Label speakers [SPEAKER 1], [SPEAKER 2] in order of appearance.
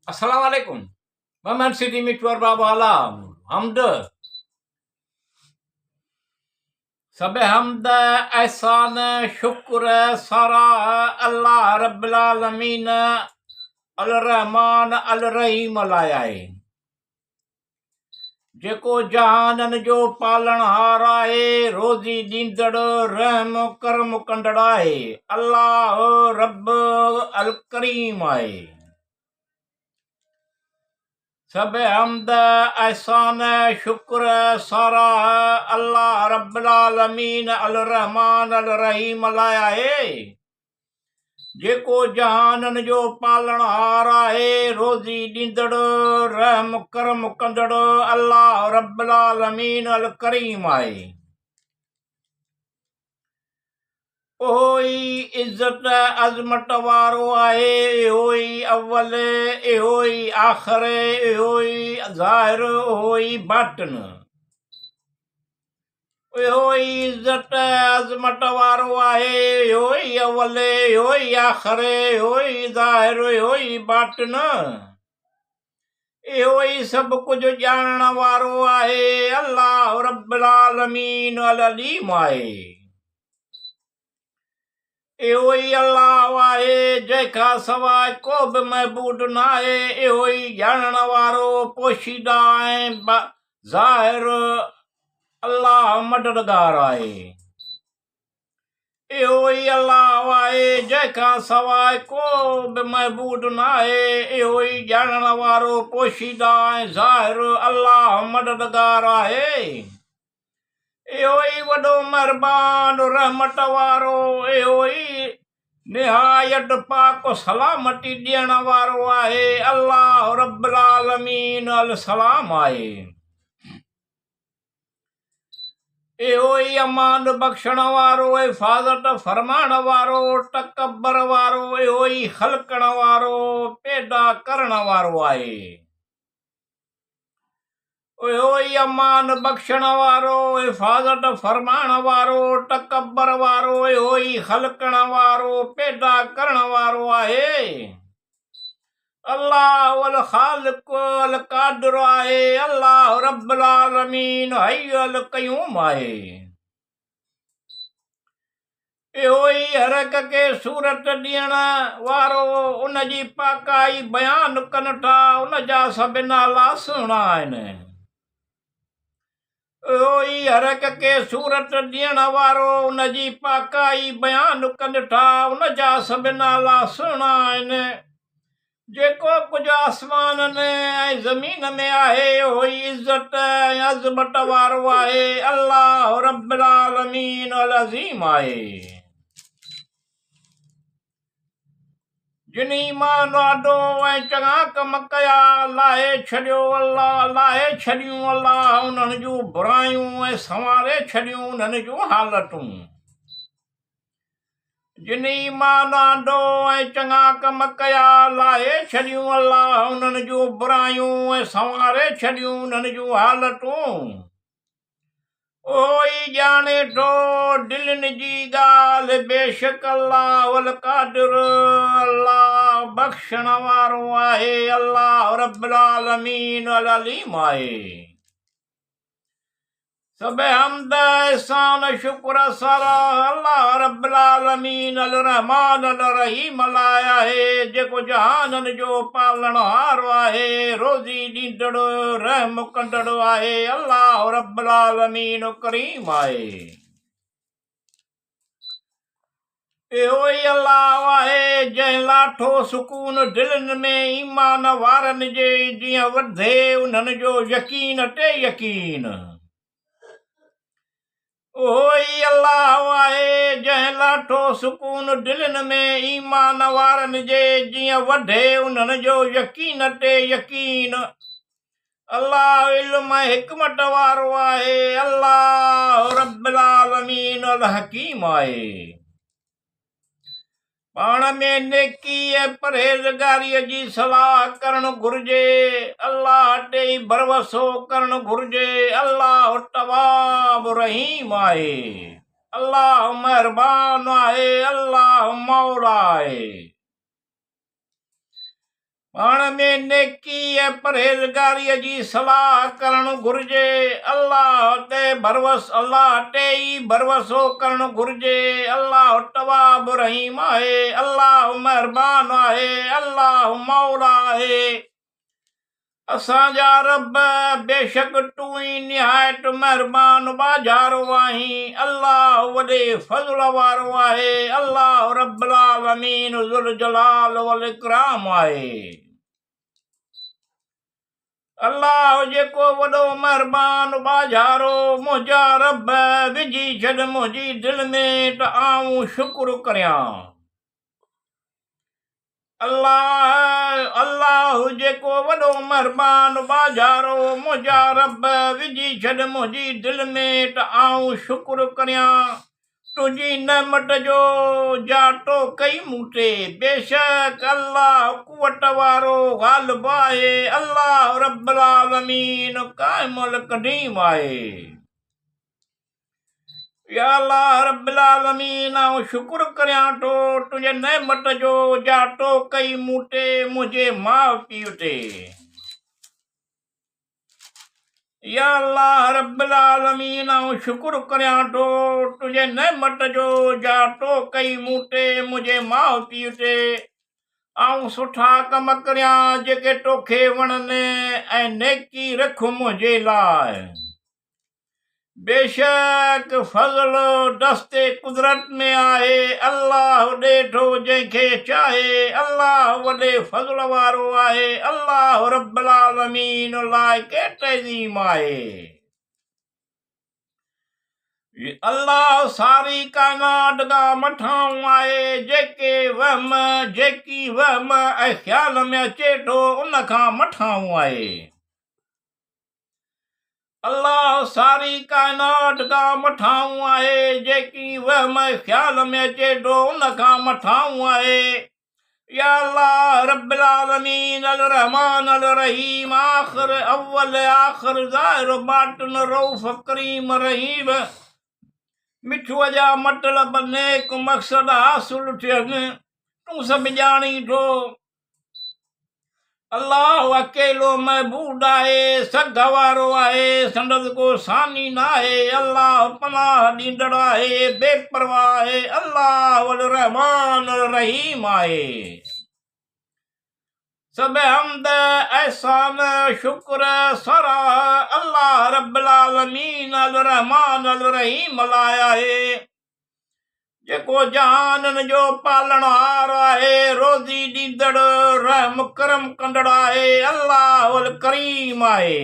[SPEAKER 1] Assalamualaikum. Maman Sidi Mitwar Baba Alam. Hamd. सबे हमद एहसान शुक्र सारा अल्लाह रब्बुल आलमीन अल रहमान अल रहीम लाया है जेको जहानन जो पालनहार आहे रोज़ी ॾींदड़ रहम करम कंदड़ आहे अल्लाह रब अल करीम आहे सब हमद एहसान शुक्र सारा अल्लाह रब्बुल आलमीन अल रहमान अल रहीम लाइ आहे जेको जहानन जो पालनहार आहे रोज़ी ॾींदड़ रहम करम कंदड़ अल्लाह रब्बुल आलमीन अल करीम आहे ओहो ई इज़त अज़मत वारो आहे इहो ई अव्वल इहो ई आख़िर इहो ई ज़ाहिर इहो ई बातिन इहो ई इज़त अज़मत वारो आहे इहो ई अव्वल इहो ई आख़िर इहो ई ज़ाहिर इहो ई बातिन इहो ई सभु कुझु ॼाणण वारो आहे अल्लाह रब्बुल आलमीन अल अलीम आहे इहो ई अल्लाह आहे जंहिंखां सवाइ को बि महबूद न आहे इहो ई ॼाणण वारो पोशीदा ऐं ज़ाहिर अल्लाह मददगार आहे इहो ई अल्लाह आहे जंहिंखां सवाइ को बि महबूद न आहे इहो ई ॼाणण वारो पोशीदा ऐं ज़ाहिर अल्लाह मददगार आहे इहो ई वॾो महिरबान रहमत वारो इहो ई निहायत पाक सलामती ॾियण वारो आहे अल्लाह रब्बुल आलमीन अल सलाम आहे इहो ई अमान बख़्शण वारो हिफ़ाज़त फरमाइण वारो तकबर वारो इहो ई ख़लकण वारो पैदा करण वारो आहे इहो ई अमान बख़्शण वारो हिफ़ाज़त फरमाइण वारो तकबर वारो इहो ई ख़लकण वारो पैदा करण वारो आहे अल्लाह अल ख़ालिक़ अल क़ादिर आहे अल्लाह रब्बुल आलमीन हय्य अल क़य्यूम आहे इहो ई हर हिक खे सूरत ॾियण वारो उन जी पाकाई बयानु कनि था उन जा सभु नाला सुहिणा आहिनि इहो ई हर हिक खे सूरत ॾियण वारो उन जी पाकाई बयानु कनि था उन जा सभु नाला सुहिणा आहिनि जेको कुझु आसमाननि ऐं ज़मीन में आहे इहो ई इज़त ऐं अज़मत वारो आहे अल्लाह रब्बुल आलमीन अल अज़ीम आहे जिन ईमान आॾो ऐं चङा कम कया लाहे छॾियो अल्लाह लाहे छॾियूं अल्लाह उन्हनि जूं बुरायूं ऐं संवारे छॾियूं उन्हनि जूं हालतूं जिन ईमान आॾो ऐं चङा कम कया लाहे छॾियूं अल्लाह उन्हनि जूं बुरायूं ऐं संवारे छॾियूं उन्हनि जूं हालतूं उहो ई ॼाणे थो दिलनि जी ॻाल्हि बेशक अल्लाह वल क़ादिर अल्लाह बख़्शण वारो आहे अल्लाह रब्बुल आलमीन अल अलीम आहे सब हमद एहसान शुक्र सारा अल्लाह रब्बुल आलमीन अल रहमान अल रहीम लाइ आहे जेको जहाननि जो पालनहार आहे रोज़ी ॾींदड़ रहम कंदड़ आहे अल्लाह रब्बुल आलमीन करीम आहे इहो ई अल्लाह आहे जंहिं लाठो सुकून दिलनि में ईमान वारनि जे जीअं वधे उन्हनि जो यकीन ते यकीन उहो ई अल्लाह आहे जंहिं लाठो सुकून दिलनि में ईमान वारनि जे जीअं वधे उन्हनि जो यकीन ते यकीन अल्लाह इल्म हिकमत वारो आहे अल्लाह रब्बुल आलमीन अल हकीम आहे पाण में नेकी ऐं परहेज़गारीअ जी सलाह करणु घुरिजे अल्लाह ते ई भरवसो करणु घुरिजे अल्लाह तवाब रहीम आहे अल्लाह महिरबान आहे अल्लाह मौला आहे पाण में नेकी ऐं परहेज़गारीअ जी सलाह करणु घुरिजे। अल्लाह ते ई भरवसो करणु घुरिजे। अल्लाह तवाब रहीम आहे, अल्लाह महिरबान आहे, अल्लाह मौला आहे। असांजा रब बेशक तूं ई निहायत महिरबान बाज़ारो आहीं। अल्लाह वॾे फज़ल वारो आहे। अल्लाह रब्बुल आलमीन ज़ुल जलाल वल इकराम आहे। अल्लाह जेको वॾो महिरबान बाज़ारो मुंहिंजा रब विझी छॾ मुंहिंजी दिलि में त आऊं शुक्र करियां। अल्लाह जेको वॾो महिरबान बाज़ारो मुंहिंजा रब विझी छॾ मुंहिंजी दिलि में त आऊं शुक्र करियां। तुंहिंजी नेमत जो जाटो कई मूं ते। बेशक अल्लाह कुवत वारो ग़ालिब आहे। अल्लाह रब्बुल आलमीन क़ाइमुल क़दीम आहे। या अल्लाह रब्बुल आलमीन आऊं शुक्र करियां थो तुंहिंजे नेमत जो जाटो कई मूं ते मुंहिंजे माउ पीउ ते। या अल्लाह रब्बुल आलमीन आऊं शुक्र करियां थो तुंहिंजे नेमत जो जाटो कई मूं ते मुंहिंजे माउ पीउ ते। आऊं सुठा कम करियां जेके तोखे वणनि ऐं नेकी रख मुंहिंजे लाइ। बेशक फज़ल दस्ते कुदरत में आहे। अल्लाह ॾे थो जंहिंखे चाहे। अल्लाह वॾे फज़ल वारो आहे। अल्लाह रब्बुल आलमीन लाइक़ तज़ीम आहे। अल्लाह सारी काइनात खां मथां आहे। जेकी वहम ऐं ख़्याल में अचे थो उन खां मथां आहे। अल्लाह सारी काइनात खां मथां आहे। जेकी वहम ख़्याल में अचे थो उन खां मथां आहे। या अल्लाह रब्बुल आलमीन अल रहमान अल रहीम आख़िर अव्वल आख़िर ज़ाहिर बातिन रऊफ़ करीम रहीम। मिठूअ जा मतिलब नेक मक़सद हासिल थियनि तूं सभु ॼाणी थो। अल्लाह अकेलो महबूद आहे, सघ वारो आहे, संदसि को सानी न आहे। अल्लाह पनाह ॾींदड़ आहे, बेपरवाह आहे। अल्लाह वल रहमान रहीम आहे। सभु हम्द एहसान शुक्र सराह अल्लाह रब्बुल आलमीन अल रहमान अल रहीम लाइ आहे जेको जहाननि जो पालणहार आहे, रोज़ी ॾींदड़ रहम करम कंदड़ आहे। अल्लाह वल करीम आहे।